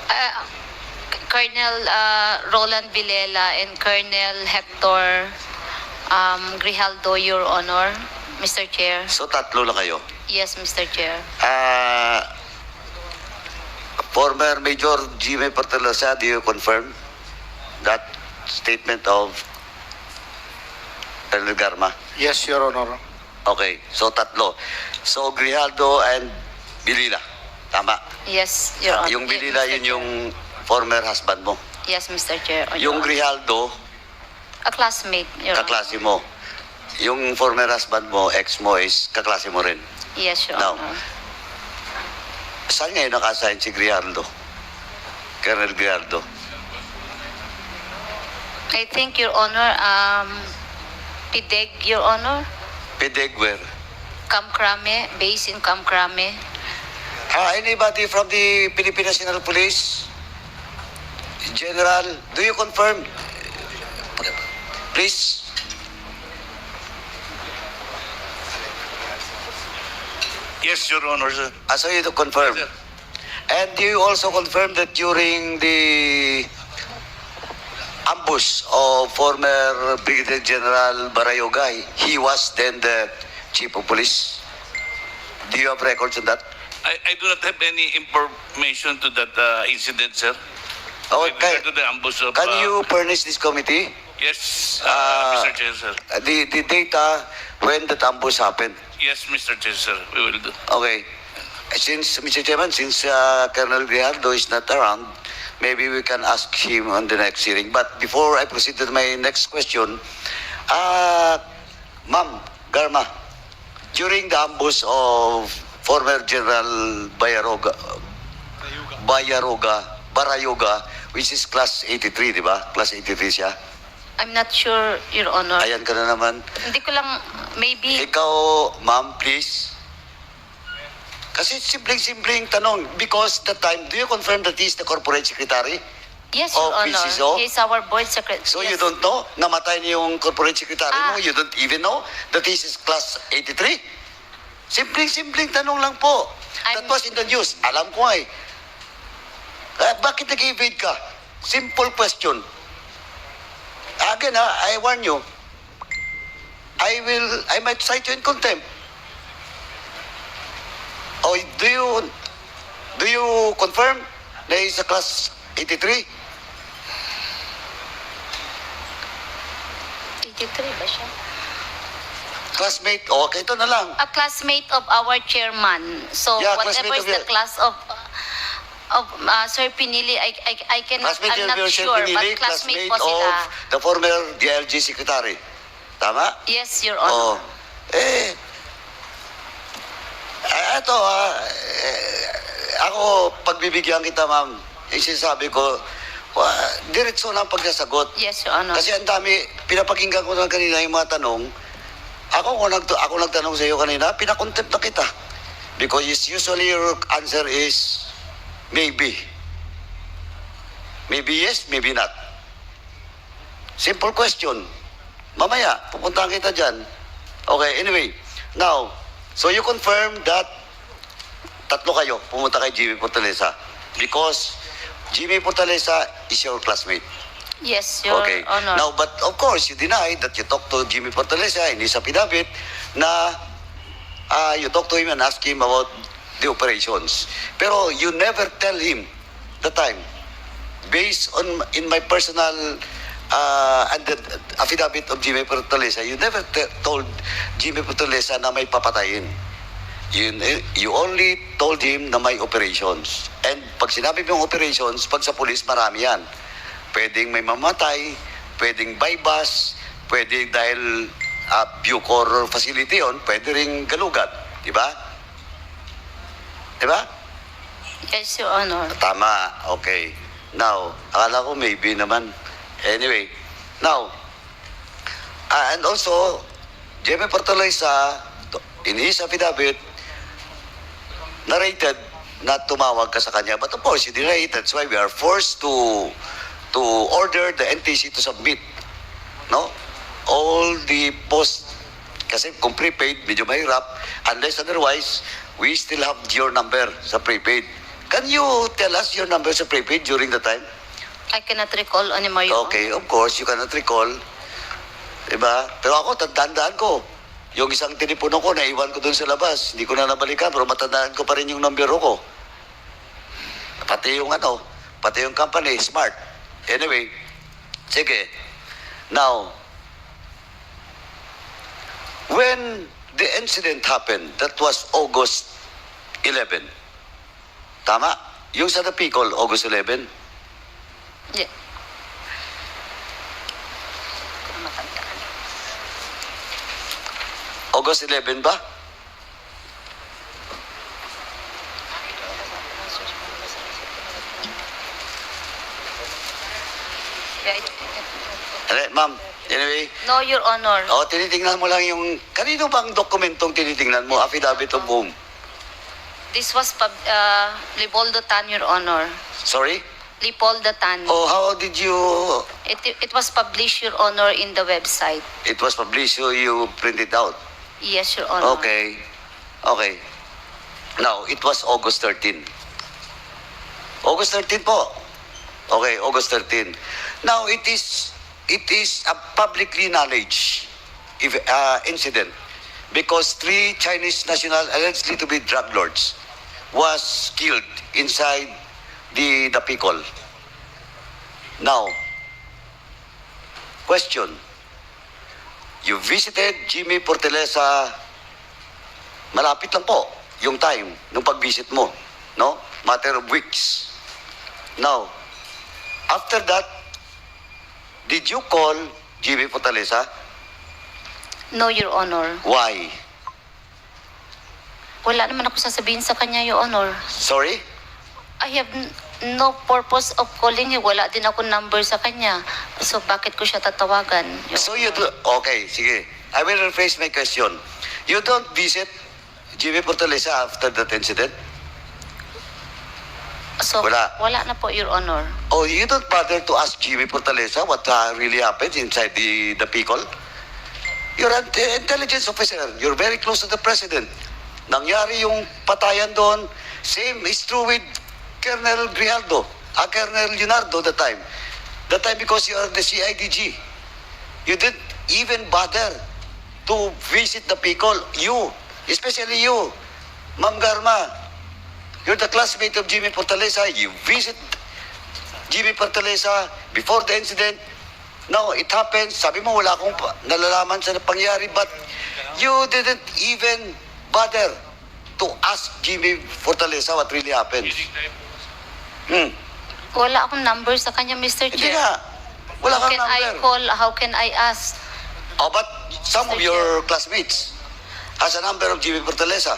Uh, Colonel Roland Villela and Colonel Hector Grijaldo, Your Honor, Mr. Chair. So tatlo lang kayo. Yes, Mr. Chair. Former Major Jimmy Portalosa, do you confirm that statement of Colonel Garma? Yes, Your Honor. Okay, so tatlo. So Grijaldo and Bilila. Tama. Yes, Your Honor. Yung Yes, Bilila, Mr. yun Chair. yung former husband mo. Yes, Mr. Chair. Yung Grijaldo, A classmate, Your Honor. kaklase mo. Yung former husband mo, ex mo, is kaklase mo rin. Yes, Your Now, Honor. saan ngayon naka-assign si Grijaldo? Colonel Grijaldo. I think, Your Honor, PIDEG, Your Honor, Pedegwer. Kamkrame, based in Kamkrame. Anybody from the Philippine National Police? General, do you confirm? Please. Yes, Your Honor, sir. So you do confirm. Yes, sir. And do you also confirm that during the ambush of former Brigadier General Barayogay, he was then the Chief of Police? Do you have records on that? I do not have any information to that incident, sir. With Okay. regard to the ambush of... Can you furnish this committee Yes, Ah. Mr. Chair, sir. the data when that ambush happened? Yes, Mr. Chair, sir. We will do. Okay. Since, Mr. Chairman, since Colonel Grijaldo is not around, maybe we can ask him on the next hearing. But before I proceed to my next question, Ma'am Garma, during the ambush of former General Barayoga, which is class 83, di ba? Class 83 siya. I'm not sure, Your Honor. Ayan ka na naman. Hindi ko lang, maybe, Ikaw, ma'am, please. Kasi simpleng-simpleng tanong. Because that time, do you confirm that he is the corporate secretary? yes, Your Oh, Honor. PCSO? He's our board secretary. So yes. you don't know? Namatay niya yung corporate secretary mo? Ah. You don't even know that he is class 83? Simpleng-simpleng tanong lang po. That I'm- was in the news. Alam ko eh. Bakit nag-evade ka? Simple question. Again I warn you. I might cite you in contempt. Oh, do you confirm na he's a class 83? 83 ba siya? Classmate? Okay, ito na lang. A classmate of our chairman. So Yeah, whatever classmate is of the your- class of Sir Pinili, I can Classmate I'm of not your sure, Pinili, but classmate classmate po sila. of the former DLG secretary. Tama? Yes, Your Oh. Honor. Ito ako, pagbibigyan kita, ma'am, yung sinasabi ko, diretso na ang pagsasagot. Yes, Your Honor. Kasi ang dami, pinapakinggan ko na kanina yung mga tanong. Ako nagtanong sa iyo kanina, pinakontempt na kita. Because usually your answer is maybe. Maybe yes, maybe not. Simple question. Mamaya, pupuntahan kita dyan. Okay, anyway. Now, so you confirm that tatlo kayo pumunta kay Jimmy Fortaleza because Jimmy Fortaleza is your classmate. Yes, Your Okay. Honor. Now, but of course, you deny that you talked to Jimmy Fortaleza in his affidavit na you talked to him and asked him about the operations. Pero you never tell him the time. Based on in my personal and the affidavit of Jimmy Fortaleza, you never told Jimmy Fortaleza na may papatayin. You only told him na may operations. And pag sinabi mo yung operations, pag sa police, marami yan. Pwedeng may mamatay, pwedeng bypass, pwedeng dahil Bucor facility yun, pwede ring galugat. Diba? Diba? Yes, Your Honor. Tama. Okay. Now, akala ko maybe naman. Anyway, now, and also, Jimmy Fortaleza, in his affidavit, narrated na tumawag ka sa kanya. But of course, you denied it. That's why we are forced to order the NTC to submit, no? All the post, kasi kung prepaid, medyo mahirap. Unless otherwise, we still have your number sa prepaid. Can you tell us your numbers of prepaid during the time? I cannot recall anymore, Your Okay, of course, you cannot recall. Diba? Pero ako, tandaan ko. Yung isang tinipuno ko, naiwan ko dun sa labas. Hindi ko na nabalikan, pero matandaan ko pa rin yung numero ko. Pati yung pati yung company, smart. Anyway, sige. Now, when the incident happened, that was August 11. Tama? Yung sa Napicol, August 11. Yeah. Matandaan. August 11 ba? Ma'am, anyway, No, Your Honor. tinitingnan mo lang yung, kanino bang dokumentong tinitingnan mo? Affidavit of whom? This was Leopoldo Tan, Your Honor. Sorry? Leopoldo Tan. Oh, how did you, It was published, Your Honor, in the website. it was published, so you print it out? Yes, Your Honor. Okay. Okay. Now, it was August 13. August 13 po. Okay, August 13. Now, it is a publicly knowledge incident because 3 Chinese national allegedly to be drug lords was killed inside the Picol. Now, question. You visited Jimmy Portelesa, malapit lang po yung time nung pag-visit mo, no? Matter of weeks. Now, after that, did you call Jimmy Portelesa? No, Your Honor. Why? Wala naman ako sasabihin sa kanya, Your Honor. Sorry? I have no purpose of calling him. Wala din ako number sa kanya. So, bakit ko siya tatawagan? Your So you Honor? do, okay, sige. I will rephrase my question. You don't visit Jimmy Portelesa after that incident? So, Wala. wala na po, Your Honor. Oh, you don't bother to ask Jimmy Portelesa what really happened inside the Picol? You're an intelligence officer. You're very close to the president. Nangyari yung patayan doon. Same is true with Colonel Grijaldo, Colonel Leonardo that time. That time because you are the CIDG. You didn't even bother to visit the Picol. You, especially you, Ma'am Garma, you're the classmate of Jimmy Portelesa. You visit Jimmy Portelesa before the incident. Now, it happens. Sabi mo, wala akong nalalaman sa pangyari, but you didn't even bother to ask Jimmy Portelesa what really happened. Wala akong number sa kanya, Mr. Hindi Chair. nga. Wala How kang can I number. call? How can I ask? Oh, but some of Mr. your classmates has a number of Jimmy Portelesa.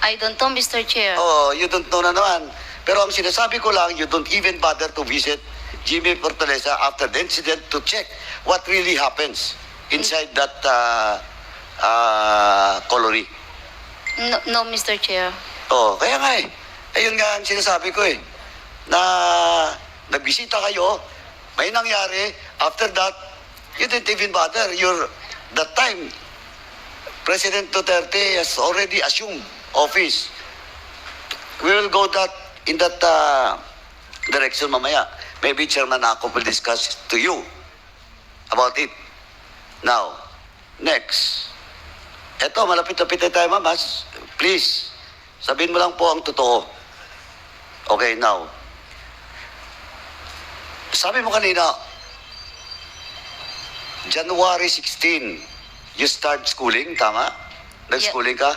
I don't know, Mr. Chair. Oh, you don't know na naman. Pero ang sinasabi ko lang, you don't even bother to visit Jimmy Portelesa after the incident to check what really happens inside that colony. No, no, Mr. Chair. Oh, kaya nga eh. Ayun nga ang sinasabi ko eh. Na nagbisita kayo, may nangyari, after that, you didn't even bother. That time, President Duterte has already assumed office. We will go in that direction mamaya. Maybe Chairman Ako will discuss to you about it. Now, next. Eto, malapit-lapit na tayo, mamas. Please, sabihin mo lang po ang totoo. Okay, now. Sabi mo kanina, January 16, you start schooling, tama? Nag-schooling ka?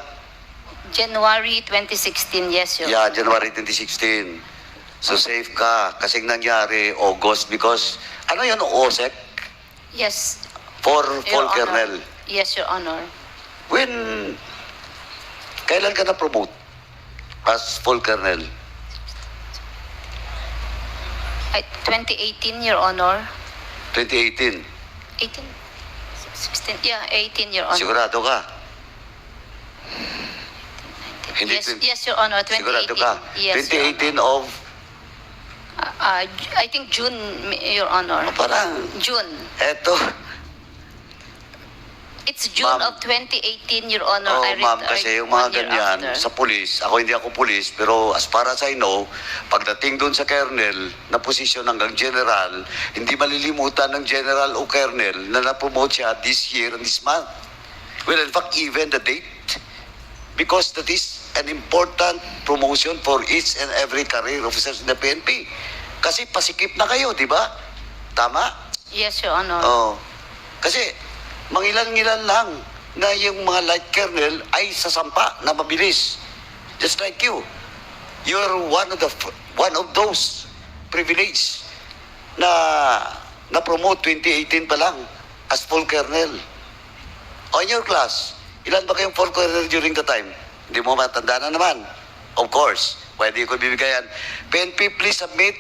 January 2016, yes, Your Yeah, January 2016. So safe ka. Kasing nangyari, August, because, ano yun, OSEC? Yes, For Your full Honor. kernel. Yes, Your Honor. Kailan ka na-promote as full kernel? 2018, Your Honor. 2018. 18? 16? Yeah, 18, Your Honor. Sigurado ka? Hindi Yes, 20 yes, Your Honor. 2018. Sigurado ka? Yes, Your 2018 Honor. of, I think June, Your Honor. parang, June. eto, It's It's June Ma'am. of 2018, Your Honor. Oh, I ma'am, retired kasi yung mga 1 year ganyan after. sa pulis, hindi ako pulis, pero as far as I know, pagdating doon sa colonel na posisyon hanggang general, hindi malilimutan ng general o colonel na na-promote siya this year and this month. Well, in fact, even the date, because that is an important promotion for each and every career officers in the PNP. Kasi pasikip na kayo, di ba? Tama? Yes, Your Honor. Oh. Kasi mangilan-ngilan lang na yung mga light colonel ay sasampa na mabilis. Just like you. You're one of those privileged na promote 2018 pa lang as full colonel. On your class, ilan ba kayong full colonel during the time? Hindi mo matanda na naman. Of course, pwede ko bibigayan. PNP, please submit.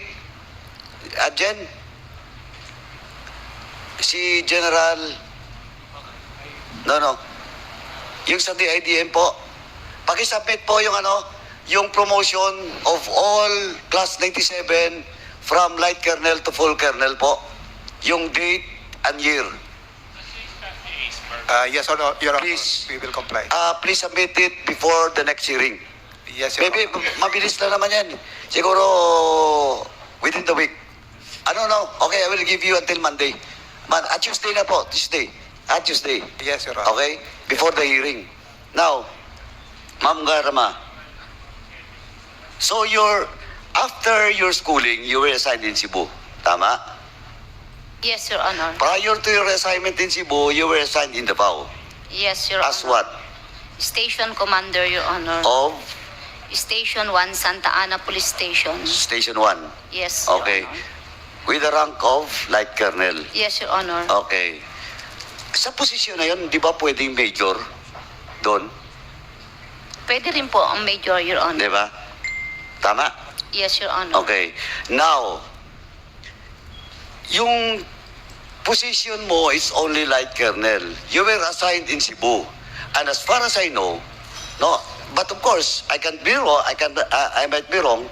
Jen, si General, no, yung sa DIDM po, pakisubmit po yung yung promotion of all class 97 from light colonel to full colonel po. Yung date and year. Yes, Your Honor. Please. We will comply. Please submit it before the next hearing. Yes, Your Maybe Honor. mabilis na naman yan. Siguro within the week. No. Okay, I will give you until Monday. Tuesday na po. Tuesday. Tuesday. Yes, Your Honor. Okay? Before the hearing. Now, Ma'am Garama, so after your schooling, you were assigned in Cebu. Tama? Yes, Your Honor. Prior to your assignment in Cebu, you were assigned in Davao. Yes, Your As Honor. what? Station Commander, Your Honor. Of Station 1, Santa Ana Police Station. Station 1. Yes, Your Okay. Honor. With the rank of light colonel. Yes, Your Honor. Okay. Sa posisyon na yun, di ba pwedeng major doon? Pwede rin po ang Major, Your Honor. Di ba? Tama? Yes, Your Honor. Okay. Now, yung position mo is only light colonel. You were assigned in Cebu. And as far as I know, no, but of course, I can be wrong, I might be wrong,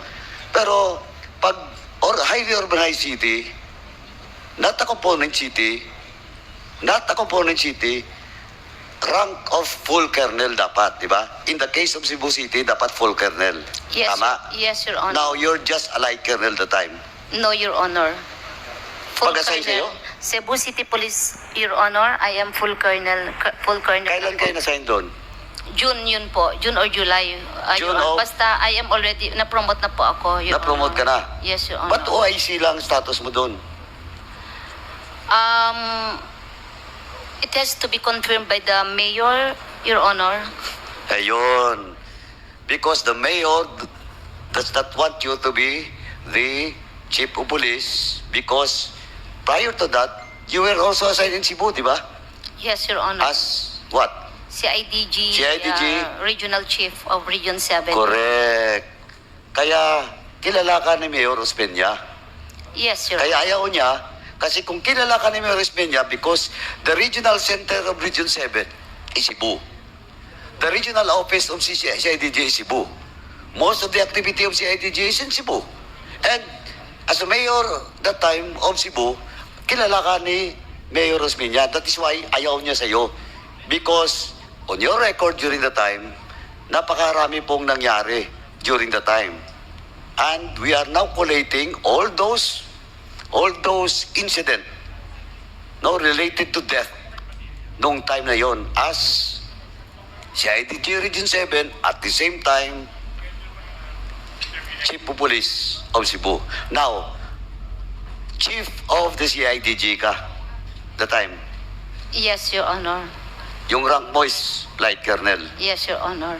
pero highly urbanized city, not a component city, rank of full colonel dapat, di ba? In the case of Cebu City, dapat full colonel. Yes, Tama? yes, Your Honor. Now, you're just a light colonel the time. No, Your Honor. Full Pag-assign colonel. sa'yo? Cebu City Police, Your Honor, I am full colonel. Full colonel. Kailan kayo na-sign doon? June yun po. June or July. June Your Honor. of- Basta I am already, na-promote na po ako, Your Na-promote ka Honor. na? Yes, Your Honor. Ba't OIC lang status mo doon? It has to be confirmed by the Mayor, Your Honor. Ayun. Because the mayor does not want you to be the chief of police because prior to that, you were also assigned in Cebu, di ba? Yes, Your Honor. As what? CIDG, CIDG? Regional Chief of Region 7. Correct. Kaya kilala ka ni Mayor Ospeña. Yes, Your Honor. Kaya ayaw niya, kasi kung kilala ka ni Mayor Ospeña because the regional center of Region 7 is Cebu. The regional office of CIDG is Cebu. Most of the activity of CIDG is in Cebu. And as a mayor that time of Cebu, kilala ka ni Mayor Osmeña. That is why ayaw niya sa'yo. Because on your record during the time, napakarami pong nangyari during the time. And we are now collating all those incident related to death nung time na yon as CIDG Region 7 at the same time Chief of Police of Cebu. Now, Chief of the CIDG ka the time. Yes, Your Honor. Yung rank mo is Light Colonel. Yes, Your Honor.